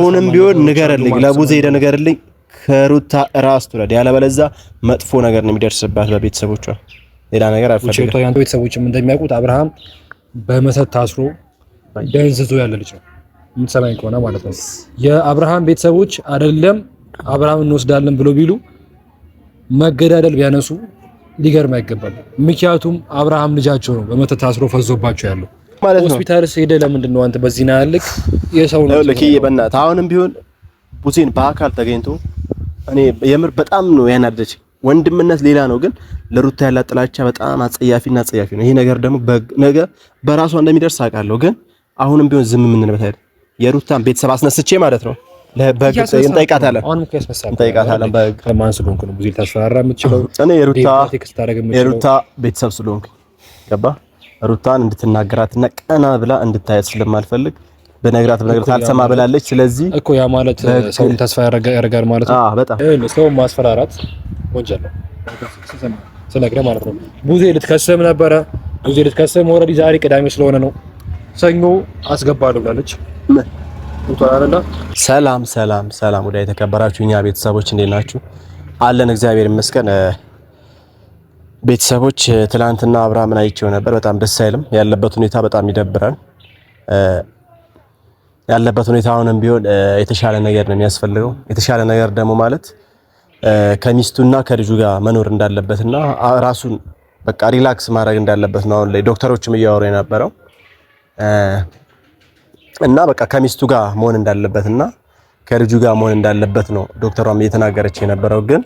አሁንም ቢሆን ንገርልኝ ለቡዜ ሄደ ንገርልኝ ከሩታ ራስ ትወለድ ያለበለዛ መጥፎ ነገር ነው የሚደርስባት በቤተሰቦቿ ሌላ ነገር አልፈልግም። ውጪ ያንተ ቤተሰቦችም እንደሚያውቁት አብርሃም በመሰት ታስሮ ደንዝዞ ያለ ልጅ ነው የምትሰማኝ ከሆነ ማለት ነው። የአብርሃም ቤተሰቦች አይደለም አብርሃም እንወስዳለን ብሎ ቢሉ መገዳደል ቢያነሱ ሊገርም አይገባም። ምክንያቱም አብርሃም ልጃቸው ነው በመተት ታስሮ ፈዞባቸው ያለው ማለት ነው። ሆስፒታልስ ሄደ ለምንድን ነው አንተ በዚህ ነው ያልክ የሰው ነው ለኪ በእናትህ አሁንም ቢሆን ቡዜን በአካል ተገኝቶ እኔ የምር በጣም ነው ያናደች። ወንድምነት ሌላ ነው፣ ግን ለሩታ ያላት ጥላቻ በጣም አጸያፊና አጸያፊ ነው። ይሄ ነገር ደግሞ ነገ በራሷ እንደሚደርስ አውቃለሁ፣ ግን አሁንም ቢሆን ዝም የምንልበት አይደል። የሩታን ቤተሰብ አስነስቼ ማለት ነው ለበግ እንጠይቃታለን ማን ስለሆንኩ ነው ቡዜ ታስፈራራ የምትችለው? እኔ የሩታ ቤተሰብ ስለሆንኩ ገባ ሩታን እንድትናገራትና ቀና ብላ እንድታያት ስለማልፈልግ በነግራት አልሰማ ብላለች። ስለዚህ እኮ ያ ማለት ሰውን ተስፋ ያረጋል ማለት ነው። በጣም ሰው ማስፈራራት ወንጀል ነው ስለግረ ማለት ነው። ቡዜ ልትከሰም ነበረ። ቡዜ ልትከሰም ኦልሬዲ ዛሬ ቅዳሜ ስለሆነ ነው ሰኞ አስገባለሁ ብላለች። ሰላም ሰላም ሰላም ወደ የተከበራችሁ እኛ ቤተሰቦች እንዴት ናችሁ? አለን እግዚአብሔር ይመስገን። ቤተሰቦች ትላንትና አብርሃምን አይቼው ነበር። በጣም ደስ አይልም። ያለበት ሁኔታ በጣም ይደብራል። ያለበት ሁኔታ አሁንም ቢሆን የተሻለ ነገር ነው የሚያስፈልገው። የተሻለ ነገር ደግሞ ማለት ከሚስቱና ከልጁ ጋር መኖር እንዳለበትና ራሱን በቃ ሪላክስ ማድረግ እንዳለበት ነው አሁን ላይ ዶክተሮችም እያወሩ የነበረው እና በቃ ከሚስቱ ጋር መሆን እንዳለበትና ከልጁ ጋር መሆን እንዳለበት ነው ዶክተሯም እየተናገረች የነበረው። ግን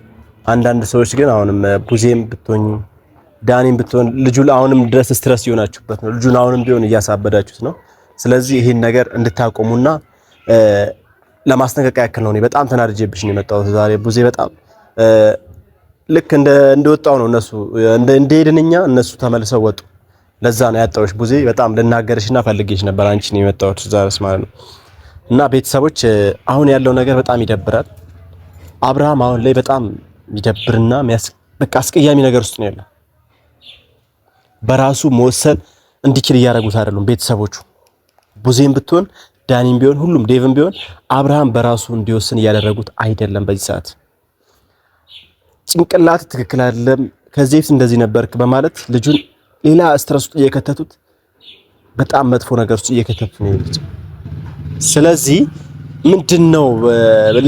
አንዳንድ ሰዎች ግን አሁንም ቡዜም ብትሆኝ ዳኒም ብትሆን ልጁ አሁንም ድረስ ስትረስ ይሆናችሁበት ነው። ልጁን አሁንም ቢሆን እያሳበዳችሁት ነው። ስለዚህ ይሄን ነገር እንድታቆሙና ለማስጠንቀቂያ ያክል ነው። እኔ በጣም ተናድጄብሽ ነው የመጣሁት ዛሬ ቡዜ። በጣም ልክ እንደወጣው ነው እነሱ እንደሄድንኛ እነሱ ተመልሰው ወጡ። ለዛ ነው ያጣሁሽ ቡዜ። በጣም ልናገርሽና ፈልጌሽ ነበር አንቺ ነው የመጣሁት ዛሬስ ማለት ነው። እና ቤተሰቦች አሁን ያለው ነገር በጣም ይደብራል። አብርሃም አሁን ላይ በጣም ይደብርና በቃ አስቀያሚ ነገር ውስጥ ነው ያለው። በራሱ መወሰን እንዲችል እያደረጉት አይደሉም ቤተሰቦቹ። ቡዜም ብትሆን ዳኒም ቢሆን ሁሉም ዴቭም ቢሆን አብርሃም በራሱ እንዲወስን እያደረጉት አይደለም። በዚህ ሰዓት ጭንቅላት ትክክል አይደለም፣ ከዚህ በፊት እንደዚህ ነበርክ በማለት ልጁን ሌላ ስትረስ ውስጥ እየከተቱት በጣም መጥፎ ነገር ውስጥ እየከተቱት ነው ልጅ። ስለዚህ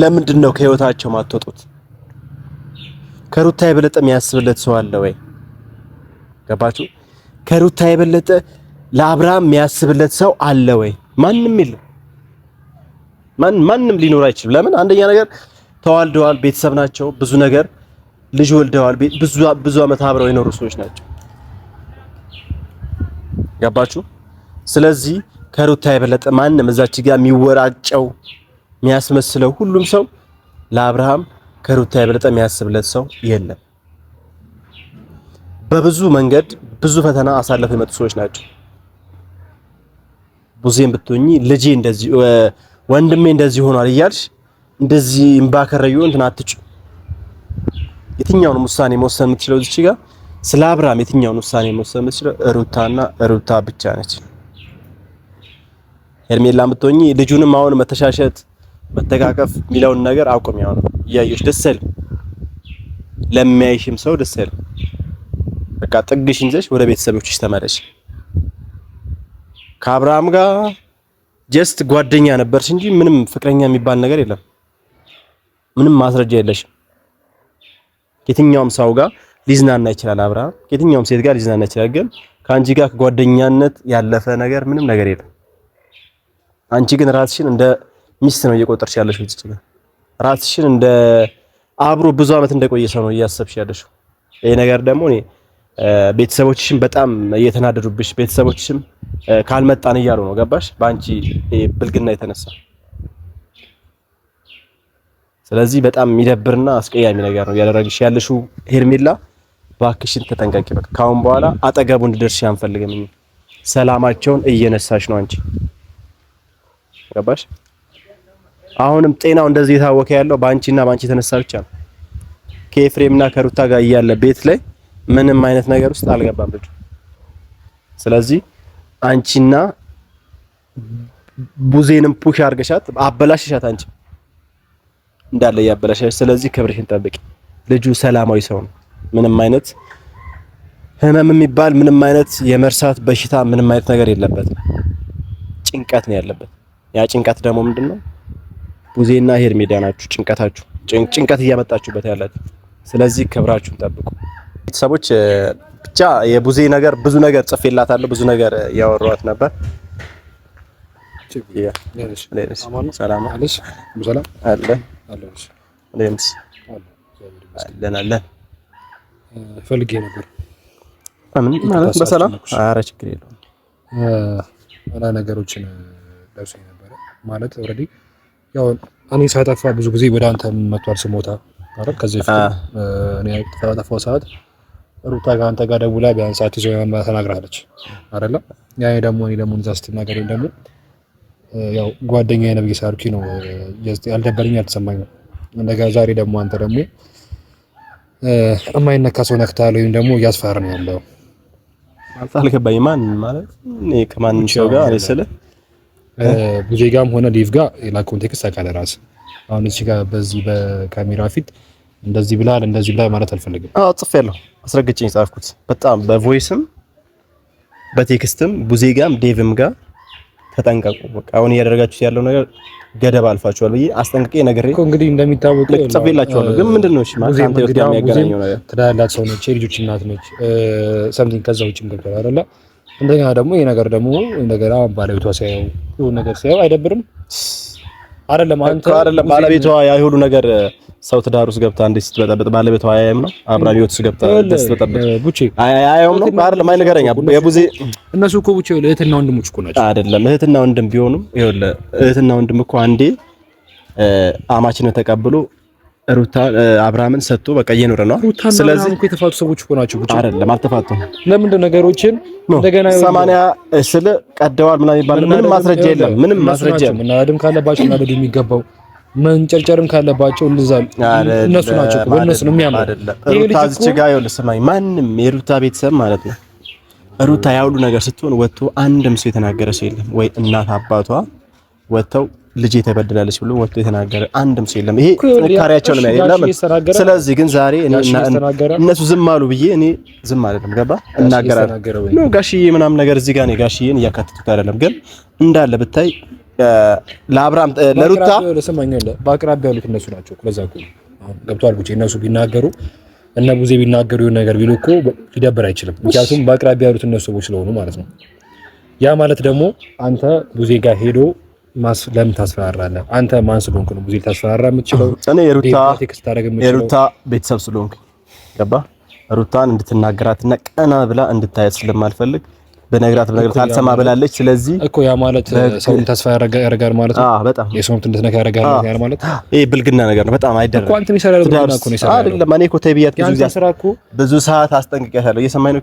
ለምንድነው ከህይወታቸው ማትወጡት? ከሩታ የበለጠ የሚያስብለት ሰው አለ ወይ? ገባችሁ? ከሩታ የበለጠ ለአብርሃም የሚያስብለት ሰው አለ ወይ? ማንም የለም። ማንም ሊኖር አይችልም። ለምን? አንደኛ ነገር ተዋልደዋል፣ ቤተሰብ ናቸው፣ ብዙ ነገር ልጅ ወልደዋል፣ ብዙ አመት አብረው የኖሩ ሰዎች ናቸው። ገባችሁ? ስለዚህ ከሩታ የበለጠ ማንም እዛች ጋር የሚወራጨው የሚያስመስለው ሁሉም ሰው ለአብርሃም ከሩታ የበለጠ የሚያስብለት ሰው የለም። በብዙ መንገድ ብዙ ፈተና አሳልፈው የመጡ ሰዎች ናቸው። ቡዜም ብትሆኚ ልጄ እንደዚህ ወንድሜ እንደዚህ ሆኗል እያልሽ እንደዚህ እምባከረዩ እንትን አትጩ። የትኛውን ውሳኔ መወሰን የምትችለው እዚህ ጋር ስለ አብርሃም የትኛውን ውሳኔ መወሰን የምትችለው ሩታና ሩታ ብቻ ነች። ሄርሜላም ብትሆኚ ልጁንም አሁን መተሻሸት መተቃቀፍ የሚለውን ነገር አቁም። ያው እያየሽ ደስ አይልም፣ ለሚያይሽም ሰው ደስ አይልም። በቃ ጥግሽን ይዘሽ ወደ ቤተሰቦችሽ ተመለሽ። ከአብርሃም ጋር ጀስት ጓደኛ ነበርሽ እንጂ ምንም ፍቅረኛ የሚባል ነገር የለም። ምንም ማስረጃ የለሽም። የትኛውም ሰው ጋር ሊዝናና ይችላል አብርሃም፣ የትኛውም ሴት ጋር ሊዝናና ይችላል። ግን ከአንቺ ጋር ከጓደኛነት ያለፈ ነገር ምንም ነገር የለም። አንቺ ግን ራስሽን እንደ ሚስት ነው እየቆጠርሽ ያለሽው። ይችላል ራስሽን እንደ አብሮ ብዙ አመት እንደቆየ ሰው ነው እያሰብሽ ያለሽው። ይሄ ነገር ደግሞ እኔ ቤተሰቦችሽም በጣም እየተናደዱብሽ፣ ቤተሰቦችሽም ካልመጣን እያሉ ነው። ገባሽ? በአንቺ ብልግና የተነሳ። ስለዚህ በጣም የሚደብርና አስቀያሚ ነገር ነው ያደረግሽ ያለሽው። ሄርሜላ ባክሽን ተጠንቀቂ። በቃ ካሁን በኋላ አጠገቡ እንድደርሽ አንፈልግም። ሰላማቸውን እየነሳሽ ነው አንቺ። ገባሽ? አሁንም ጤናው እንደዚህ የታወከ ያለው ባንቺና ባንቺ የተነሳ ብቻ ነው። ከኤፍሬምና ከሩታ ጋር እያለ ቤት ላይ ምንም አይነት ነገር ውስጥ አልገባም ልጅ። ስለዚህ አንቺና ቡዜንም ፑሽ አድርገሻት አበላሽሻት አንቺ እንዳለ ያበላሽሽ። ስለዚህ ክብርሽን ጠብቂ። ልጁ ሰላማዊ ሰው ነው። ምንም አይነት ህመም የሚባል ምንም አይነት የመርሳት በሽታ ምንም አይነት ነገር የለበትም። ጭንቀት ነው ያለበት። ያ ጭንቀት ደግሞ ምንድነው? ቡዜና ሄርሜዳ ናችሁ ጭንቀታችሁ። ጭንቀት እያመጣችሁበት ያላችሁ። ስለዚህ ክብራችሁን ጠብቁ ቤተሰቦች። ብቻ የቡዜ ነገር ብዙ ነገር ጽፌላታለሁ፣ ብዙ ነገር ያወራኋት ነበር። ሰላም አለሽ? ሰላም አለ አለሽ? አለን ፈልጌ ነበር። ምን ማለት በሰላም? ኧረ ችግር የለውም። አላ ነገሮችን ደርሶኝ ነበር ማለት ኦልሬዲ ያው እኔ ሳጠፋ ብዙ ጊዜ ወደ አንተ መጥቷል ስሞታ አይደል? ከዚህ በፊት እኔ ያጠፋው ሰዓት ሩታ ጋር አንተ ጋር ደውላ ቢያንስ አትይዞ ያማ ተናግራለች አይደል? ያ ደግሞ እኔ ደግሞ እንደዛ ስትናገረኝ ደግሞ ያው ጓደኛዬ ነብይ ሳርኪ ነው ያልደበረኝ አልተሰማኝም። እንደገና ዛሬ ደግሞ አንተ ደግሞ የማይነካ ሰው ነክታል ወይም ደግሞ እያስፈራራ ነው ያለው። አልገባኝም። ማን ማለት እኔ ከማን ሰው ጋር እኔ ስለ ቡዜ ጋርም ሆነ ሊቭ ጋር ሌላ ኮንቴክስት አካለ ራስ አሁን እዚህ ጋር በዚህ በካሜራ ፊት እንደዚህ ብላል እንደዚህ ብላ ማለት አልፈልግም። አዎ ጽፌያለሁ፣ አስረግጬኝ ጻፍኩት። በጣም በቮይስም በቴክስትም ቡዜ ጋርም ዴቭም ጋር ተጠንቀቁ። በቃ አሁን እያደረጋችሁት ያለው ነገር ገደብ አልፋችኋል ብዬ አስጠንቅቄ ነገር እኮ እንግዲህ እንደሚታወቀው ጽፌላችኋለሁ። ግን ምንድነው እሺ ማለት አንተ ወዲያ የሚያገናኘው ነገር ትዳላት ሰው ነች፣ የልጆች እናት ነች፣ ሰምቲንግ ከዛ ውጭም ገብቷል አይደለ? እንደገና ደግሞ ይሄ ነገር ደግሞ እንደገና ባለቤቷ ሲያየው ይሁን ነገር ሲያየው አይደብርም? አይደለም አንተ አይደለም ባለቤቷ ያ ሁሉ ነገር ሰው ትዳር ውስጥ ገብታ እንዴት ስትበጠበጥ ባለቤቷ አያየም ነው? አብራም ህይወት ውስጥ ገብታ እንዴት ስትበጠበጥ ቡቼ አያየውም ነው? አይደለም አይነገረኛ የቡዜ እነሱ እኮ ቡቼ እህትና ወንድሞች እኮ ናቸው። አይደለም እህትና ወንድም ቢሆኑም ይኸውልህ እህትና ወንድም እኮ አንዴ አማችነት ተቀብሎ ሩታ አብርሃምን ሰጥቶ በቃ እየኖረ ነው። ስለዚህ እኮ የተፋቱ ሰዎች እኮ ናቸው ቡቼ። አይደለም አልተፋቱም። ለምንድን ነገሮችን እንደገና 80 ስለ ቀደዋል ምናምን ይባል ምንም ማስረጃ የለም። ምንም ማስረጃ የለም። እና አድም ካለባቸው እና ደም የሚገባው መንጨርጨርም ካለባቸው እንደዛል እነሱ ናቸው እኮ በእነሱ ነው የሚያምነው አይደለም። ሩታ እዚህ ጋር ይኸውልህ ስማኝ፣ ማንም የሩታ ቤተሰብ ማለት ነው ሩታ ያውሉ ነገር ስትሆን ወጥቶ አንድም ሰው የተናገረ ሰው የለም። ወይ እናት አባቷ ወጥተው ልጄ ተበድላለች ብሎ ወጥቶ የተናገረ አንድም ሰው የለም። ይሄ ጥንካሬያቸው ነው ለምን። ስለዚህ ግን ዛሬ እነሱ ዝም አሉ ብዬ እኔ ዝም አይደለም ገባ እናገራለሁ ነው ጋሽዬ ምናምን ነገር እዚህ ጋር ነው ጋሽዬን እያካተቱት አይደለም። ግን እንዳለ ብታይ ለአብርሃም ለሩታ ለሰማኛለ በአቅራቢያ ያሉት እነሱ ናቸው። ለዛ እኮ ገብቷል ቡቼ እነሱ ቢናገሩ እና ቡዜ ቢናገሩ የሆነ ነገር ቢሉ እኮ ሊደብር አይችልም። ምክንያቱም በአቅራቢያ ያሉት እነሱ ሰዎች ስለሆኑ ማለት ነው። ያ ማለት ደግሞ አንተ ቡዜ ጋር ሄዶ ለምን ታስፈራራለህ? አንተ ማን ስለሆንክ ነው ቡዜ ታስፈራራ የምትችለው? እኔ የሩታ ቤተሰብ ስለሆንክ ገባ ሩታን እንድትናገራትና ቀና ብላ እንድታያት ስለማልፈልግ በነግራት አልሰማ ብላለች። ስለዚህ እኮ ያ ማለት ሰውን ተስፋ ያረጋል ማለት ነው። በጣም የሰውን እንድትነካ ያረጋል ማለት ይሄ ብልግና ነገር ነው። በጣም አይደረም እኮ አንተ የሚሰራው ብልግና እኮ ነው ይሰራል አይደለም። እኔ እኮ ተይብያት ብዙ ሰዓት አስጠንቅቄያታለሁ። እየሰማኝ ነው።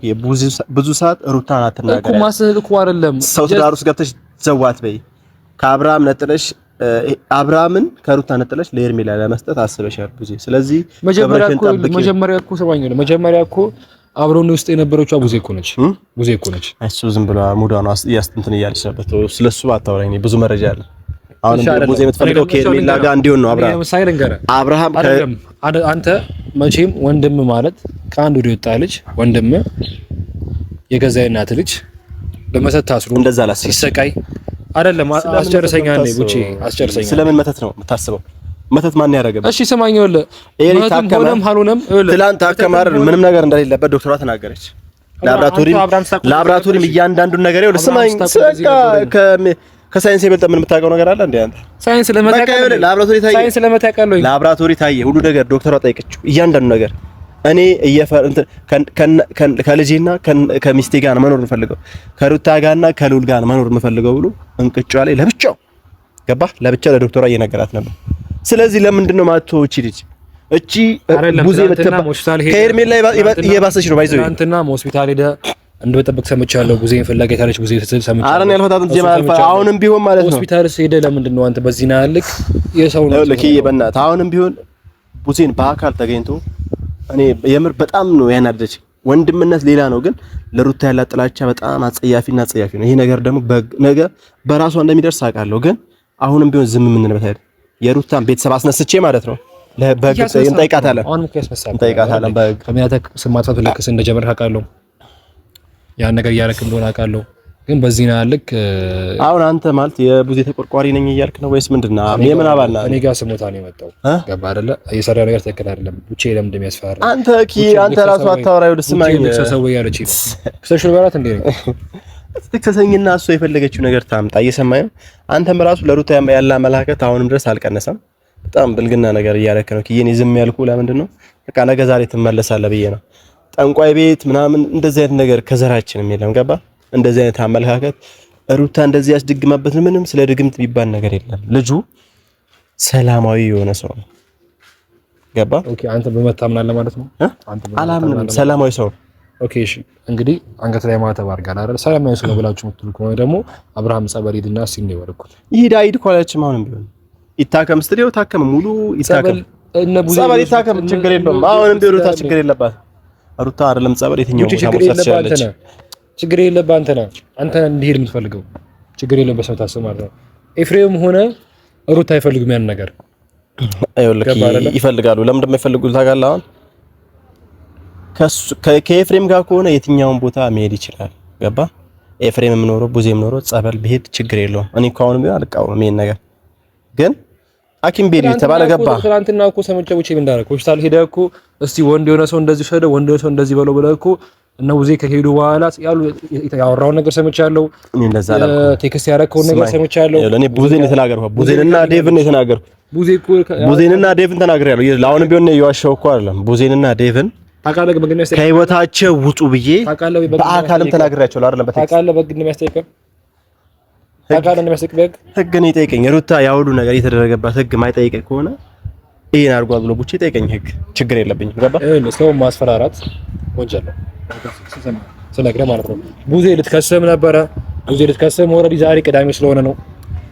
ብዙ ሰዓት ሩታን አትናገር እኮ ማስህ እኮ አይደለም። ሰው ትዳር ውስጥ ገብተሽ ዘዋት በይ ከአብርሃም ነጥለሽ አብርሃምን ከሩታ ነጥለሽ ለሄርሜላ ለመስጠት አስበሻል ብዙ። ስለዚህ መጀመሪያ እኮ ሰባኝ ነው መጀመሪያ እኮ አብሮን ውስጥ የነበረችው ቡዜ እኮ ነች። ቡዜ እኮ ነች። እሱ ዝም ብሎ ሙዷ ነው ያስጥንትን እያለች ነበር። ስለሱ አታወራኝ። ብዙ መረጃ አለ። አሁን ቡዜ የምትፈልገው ከሄርሜላ ጋር እንዲሆን ነው። አብርሃም አንተ መቼም ወንድም ማለት ከአንድ ወደ ወጣ ልጅ ወንድም የገዛ እናት ልጅ በመተት ታስሮ እንደዛ ላስብ ሲሰቃይ አይደለም። አስጨርሰኛ ነኝ ቡቼ አስጨርሰኛ። ስለምን መተት ነው የምታስበው? መተት ማን ያደረገበት? እሺ ሰማኝ። ወለ መተት ሆነም አልሆነም ትላንት አከማር ምንም ነገር እንደሌለበት ዶክተሯ ተናገረች። ላብራቶሪም እያንዳንዱን ነገር ይኸውልህ ስማኝ፣ ከሳይንስ የበለጠ ምን የምታውቀው ነገር አለ እንዴ አንተ? ሳይንስ ለመታቀለው ላብራቶሪ ታየ ሁሉ ነገር ዶክተሯ ጠይቀችው እያንዳንዱ ነገር። እኔ ከልጄና ከሚስቴ ጋር መኖር የምፈልገው ከሩታ ጋርና ከሉል ጋር መኖር የምፈልገው ብሎ እንቅጫ ላይ ለብቻው ገባ ለብቻው ለዶክተሯ እየነገራት ነበር። ስለዚህ ለምንድን ነው ማጥቶ እቺ ቡዜ ከሄርሜላ እየባሰች ነው ባይዘው አንተና ሆስፒታል ሄደ እንደበጠበቅ ሰምቻለሁ። ቡዜን ፈላጊ ታለች ቡዜ ሰምቻለሁ። አረን ያልፈታም ጀማል አሁንም ቢሆን ማለት ነው ሆስፒታል ሄደ ለምንድን ነው አንተ በዚህ ነው ያልክ የሰው ነው ለኪዬ በእናትህ አሁንም ቢሆን ቡዜን በአካል ተገኝቶ እኔ የምር በጣም ነው ያናደደች። ወንድምነት ሌላ ነው፣ ግን ለሩታ ያላት ጥላቻ በጣም አጸያፊና አጸያፊ ነው። ይሄ ነገር ደግሞ ነገ በራሷ እንደሚደርስ አውቃለሁ፣ ግን አሁንም ቢሆን ዝም የምንልበት አይደል። የሩታን ቤተሰብ አስነስቼ ማለት ነው ለበግ እንጠይቃታለን። አሁንም እንጠይቃታለን። በግ ከሚያተክ ስማታት ለክስ እንደጀመረ አውቃለሁ። ያን ነገር እያደረክ እንደሆነ አውቃለሁ፣ ግን በዚህ ነው ልክ። አሁን አንተ ማለት የቡዜ ተቆርቋሪ ነኝ እያልክ ነው ወይስ ምንድነው? የምን አባል ነህ? እኔ ጋር ስሞታ ነው የመጣው። ገባ አይደለ? እየሰራው ነገር ትክክል አይደለም። ብቻ ለምን እንደሚያስፈራ አንተ ራሱ አታወራው። ደስማኝ ሰው ያለች ነው ክሰሽል በራት እንዴ ነው ትክክለኛና እሱ የፈለገችው ነገር ታምጣ። እየሰማኝ ነው። አንተም ራሱ ለሩታ ያለ አመለካከት አሁንም ድረስ አልቀነሰም። በጣም ብልግና ነገር እያደረክ ነው። ኪዬን ዝም ያልኩ ለምንድን ነው? በቃ ነገ ዛሬ ትመለሳለህ ብዬ ነው። ጠንቋይ ቤት ምናምን እንደዚህ አይነት ነገር ከዘራችንም የለም። ገባ? እንደዚህ አይነት አመለካከት ሩታ እንደዚህ ያስድግማበት ምንም ስለ ድግምት የሚባል ነገር የለም። ልጁ ሰላማዊ የሆነ ሰው ነው። ገባ? ኦኬ። አንተ በመታምናለህ ማለት ነው? አላምንም። ሰላማዊ ሰው። ኦኬ። እሺ። እንግዲህ አንገት ላይ ማተብ አድርጋል አይደል? ሰላማዊ ሰው ነው ብላችሁ የምትሉ ከሆነ ደግሞ አብርሃም ጸበል ሂድና ሲል ነው የወረድኩት። ይሄድ አይድ ኳላችም አሁንም ቢሆን ይታከም ስትለው ታከም፣ ሙሉ ይታከም፣ ጸበል ይታከም፣ ችግር የለውም። አሁንም ቢሆን ሩታ ችግር የለባት። ሩታ አይደለም ጸበል የትኛው ቦታ መውሰድ ትችላለች። ችግር የለባት። አንተ እንዲሄድ የምትፈልገው ችግር የለም። በሰው ታስብ ማለት ነው። ኤፍሬም ሆነ ሩታ አይፈልጉም ያን ነገር። አይወልክ ይፈልጋሉ። ለምን እንደማይፈልጉ ታውቃለህ? አሁን ከኤፍሬም ጋር ከሆነ የትኛውን ቦታ መሄድ ይችላል። ገባ? ኤፍሬም የምኖረው ቡዜም ኖሮ ጸበል ብሄድ ችግር የለውም። እኔ እኮ አሁንም ቢሆን አልቃወምም ይሄን ነገር፣ ግን ሐኪም ቤት ተባለ ገባ። ትናንትና እኮ ሰምቼ ምን እንዳደረኩ ሆስፒታል ሄደህ እኮ እስቲ ወንድ የሆነ ሰው እንደዚህ ሸደ፣ ወንድ የሆነ ሰው እንደዚህ በለው ብለህ እኮ እነ ቡዜ ከሄዱ በኋላ ያወራውን ነገር ሰምቻለሁ። እኔ እንደዛ አላልኩም። ቴክስት ያደረከውን ነገር ሰምቻለሁ። እኔ ቡዜን የተናገርኩት ቡዜንና ዴቭን የተናገርኩት ቡዜንና ዴቭን ተናግሬያለሁ። ለአሁንም ቢሆን የዋሸው እኮ አይደለም። ቡዜንና ዴቭን ከህይወታቸው ውጡ ብዬ በአካልም ተናግሬያቸዋለሁ አይደለም። ታውቃለህ በግ እንደሚያስጠይቀው ህግ ነው የጠየቀኝ። ሩታ ያውዱ ነገር የተደረገባት ህግ ማይጠይቀኝ ከሆነ ይሄን አድርጓል ብሎ ቡቼ ጠይቀኝ። ህግ ችግር የለብኝም። ገባ? ሰው ማስፈራራት ወንጀል ነው ስለግረ ማለት ነው። ቡዜ ልትከሰም ነበረ። ቡዜ ልትከሰም ኦልሬዲ ዛሬ ቅዳሜ ስለሆነ ነው።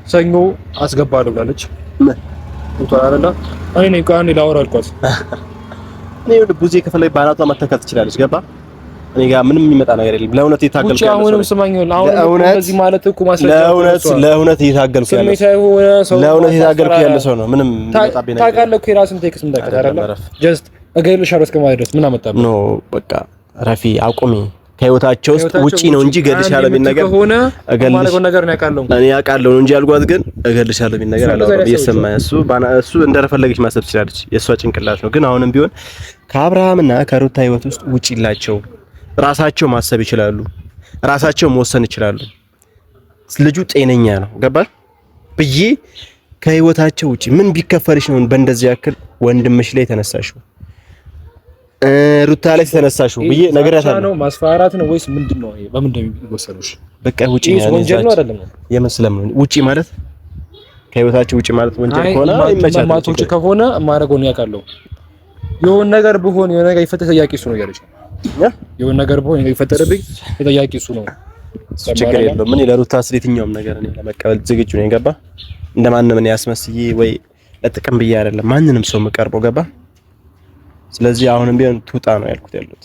ሰኞ አስገባለሁ ብላለች። ቶታላላ እኔ ነኝ ቃኒ ላወራ አልኳት። እኔ ቡዜ ከፈለይ ባናቷ መተከል ትችላለች። ገባ? እኔ ጋር ምንም የሚመጣ ነገር የለም። ለእውነት የታገልኩ ያለው አሁንም ስማኝ፣ አሁን እንደዚህ ማለት እኮ ማስረጃ ለእውነት የታገልኩ ያለው ሰው ለእውነት የታገልኩ ያለው ሰው ነው። ምንም የሚመጣብኝ ነገር ታውቃለህ እኮ የራስን ቴክስት ምን ታውቃለህ? ጀስት እገልሻለሁ እስከማለት ድረስ ምን አመጣብህ? ኖ በቃ ረፊ አቁሚ። ከህይወታቸው ውስጥ ውጪ ነው እንጂ እገልሻለሁ ቢል ነገር ሆነ ማለት ነገር ነው ያውቃለሁ። እኔ ያውቃለሁ እንጂ ያልኳት ግን እገልሻለሁ ቢል ነገር አላወራም። እየሰማኝ እሱ እንደፈለገች ማሰብ ትችላለች። የእሷ ጭንቅላት ነው። ግን አሁንም ቢሆን ከአብርሃምና ከሩታ ህይወት ውስጥ ውጪላቸው። ራሳቸው ማሰብ ይችላሉ። ራሳቸው መወሰን ይችላሉ። ልጁ ጤነኛ ነው። ገባል ብዬ ከህይወታቸው ውጪ ምን ቢከፈልሽ ነው በእንደዚህ ያክል ወንድምሽ ላይ ተነሳሽው ሩታ ላይ ተነሳሽው ብዬ ነግሬያታለሁ። ነው ማስፈራራት ነው ወይስ ምንድነው? ይሄ በምንድነው የሚወሰኑሽ? በቃ ውጪ ነው ወንጀል ነው አይደለም? የመስለም ነው ውጪ ማለት ከህይወታቸው ውጪ ማለት ወንጀል ከሆነ አይመቻትም። ማቶች ከሆነ ማረገው ነው ያውቃለሁ። የሆነ ነገር ቢሆን የሆነ ነገር ይፈጠር ተጠያቂ እሱ ነው ያለች። የሆነ ነገር ቢሆን ይፈጠርብኝ ተጠያቂ እሱ ነው። ችግር የለውም። ምን ለሩታ ስለ የትኛውም ነገር እኔ ለመቀበል ዝግጁ ነኝ። ገባ? እንደማንም እኔ ያስመስዬ ወይ ለጥቅም ብዬ አይደለም ማንንም ሰው መቀርበው። ገባ? ስለዚህ አሁንም ቢሆን ትውጣ ነው ያልኩት ያሉት።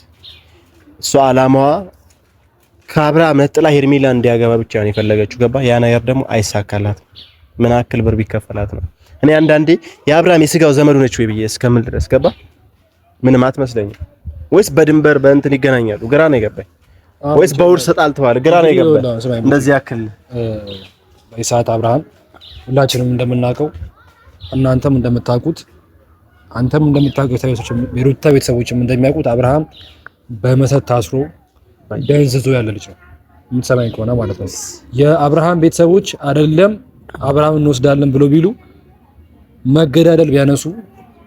እሷ አላማዋ ከአብርሃም ነጥላ ሄርሜላ እንዲያገባ ብቻ ነው የፈለገችው። ገባ? ያ ነገር ደግሞ አይሳካላትም። ምን አክል ብር ቢከፈላት ነው? እኔ አንዳንዴ የአብርሃም የስጋው ዘመዱ ነች ወይ ብዬ እስከምል ድረስ ገባ? ምንም አትመስለኝም። ወይስ በድንበር በእንትን ይገናኛሉ? ግራ ነው የገባኝ። ወይስ በውርስ ተጣልተዋል? ግራ ነው የገባኝ። እንደዚህ ያክል በሰዓት አብርሃም ሁላችንም እንደምናውቀው እናንተም እንደምታውቁት አንተም እንደምታውቁት የሩታ ቤተሰቦችም እንደሚያውቁት አብርሃም በመሰት ታስሮ ደንዝዞ ያለ ልጅ ነው። የምትሰማኝ ከሆነ ማለት ነው። የአብርሃም ቤተሰቦች አይደለም አብርሃም እንወስዳለን ብሎ ቢሉ መገዳደል ቢያነሱ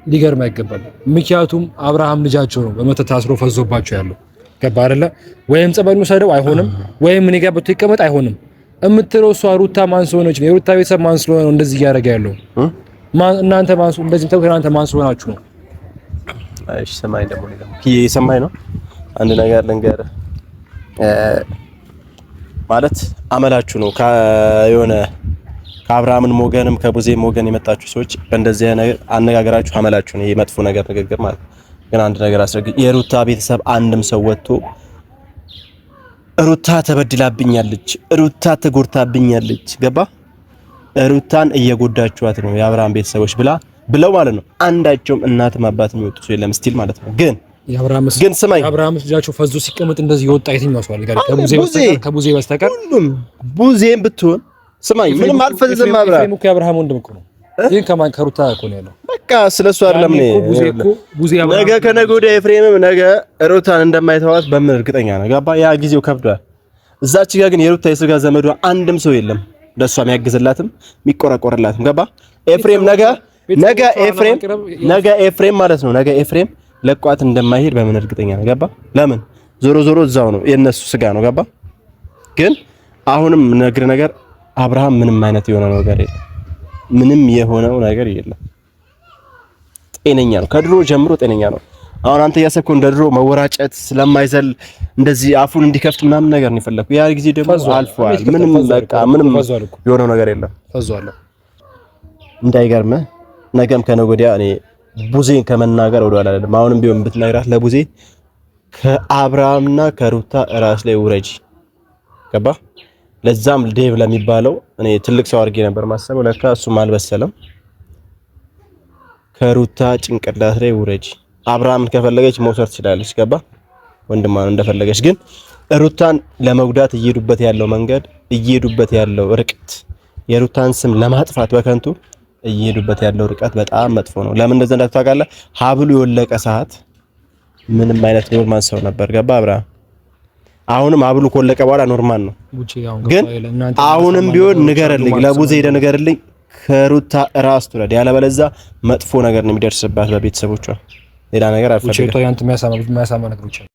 ሊገርም አይገባም። ምክንያቱም አብርሃም ልጃቸው ነው በመተት ታስሮ ፈዞባቸው ያለው። ገባ አይደለ? ወይም ጸበሉ ሰደው አይሆንም፣ ወይም እኔ ጋር ብትይ ይቀመጥ አይሆንም እምትለው እሷ ሩታ ማን ስለሆነች ነው? የሩታ ቤተሰብ ማን ስለሆነ ነው እንደዚህ እያደረገ ያለው? እናንተ ማን እንደዚህ ተው እናንተ ማን ስለሆናችሁ ነው? እሺ ሰማይ ደግሞ ሰማይ ነው። አንድ ነገር ልንገርህ ማለት አመላችሁ ነው። ከየሆነ ከአብርሃምን ሞገንም ከቡዜ ሞገን የመጣችሁ ሰዎች በእንደዚህ ነገር አነጋገራችሁ አመላችሁ ነው። የመጥፎ ነገር ንግግር ማለት ግን አንድ ነገር አስረግጥ፣ የሩታ ቤተሰብ አንድም ሰው ወጥቶ ሩታ ተበድላብኛለች፣ ሩታ ተጎድታብኛለች፣ ገባ ሩታን እየጎዳችኋት ነው የአብርሃም ቤተሰቦች ብለው ማለት ነው። አንዳቸውም እናትም አባትም የሚወጡ ሰው የለም ስቲል ማለት ነው። ግን ስማኝ አብርሃም ልጃቸው ፈዞ ሲቀመጥ እንደዚህ የወጣ የትኛው ሰው አለ? ከቡዜ በስተቀር ሁሉም ቡዜም ብትሆን ስማኝ ምንም አልፈዘዘም። ኤፍሬም እኮ የአብርሃም ወንድም እኮ ነው። ይሄን ከማን ከሩታ እኮ ነው ያለው። በቃ ስለሱ አይደለም ነው። ነገ ከነገ ወዲያ ኤፍሬምም ነገ ሩታን እንደማይተዋት በምን እርግጠኛ ነው? ገባ ያ ጊዜው ከብዷል። እዛች ጋር ግን የሩታ የስጋ ዘመዷ አንድም ሰው የለም ለሷ የሚያግዝላትም የሚቆረቆርላትም። ገባ ኤፍሬም ነገ ኤፍሬም ማለት ነው ነገ ኤፍሬም ለቋት እንደማይሄድ በምን እርግጠኛ ነው? ገባ ለምን ዞሮ እዛው ነው የነሱ ስጋ ነው። ገባ ግን አሁንም ነገር አብርሃም ምንም አይነት የሆነው ነገር የለም። ምንም የሆነው ነገር የለም። ጤነኛ ነው፣ ከድሮ ጀምሮ ጤነኛ ነው። አሁን አንተ ያሰብከው እንደ ድሮ መወራጨት ስለማይዘል እንደዚህ አፉን እንዲከፍት ምናምን ነገር ነው የፈለኩ። ያ ጊዜ ደግሞ አልፏል። ምንም የሆነው ነገር የለም። ፈዟል። እንዳይገርምህ ነገም ከነገ ወዲያ እኔ ቡዜን ከመናገር ወደ ኋላ አይደለም። አሁንም ቢሆን ብትነግራት ለቡዜ ከአብርሃምና ከሩታ ራስ ላይ ውረጂ። ገባ ለዛም ዴቭ ለሚባለው እኔ ትልቅ ሰው አድርጌ ነበር ማሰበው። ለካ እሱም አልበሰለም። ከሩታ ጭንቅላት ላይ ውረጂ። አብርሃምን ከፈለገች መውሰድ ትችላለች። ገባ ወንድማን እንደፈለገች። ግን ሩታን ለመጉዳት እየሄዱበት ያለው መንገድ እየሄዱበት ያለው ርቀት የሩታን ስም ለማጥፋት በከንቱ እየሄዱበት ያለው ርቀት በጣም መጥፎ ነው። ለምን እንደዛ እንዳታውቃለህ? ሀብሉ የወለቀ ሰዓት ምንም አይነት ኖርማል ሰው ነበር። ገባ አብርሃም አሁንም ሀብሉ ከወለቀ በኋላ ኖርማል ነው። ግን አሁንም ቢሆን ንገርልኝ፣ ለቡዜ ሄደህ ንገርልኝ ከሩታ ራስ ትውለድ፣ ያለበለዚያ መጥፎ ነገር ነው የሚደርስባት በቤተሰቦቿ። ሌላ ነገር አልፈልግም።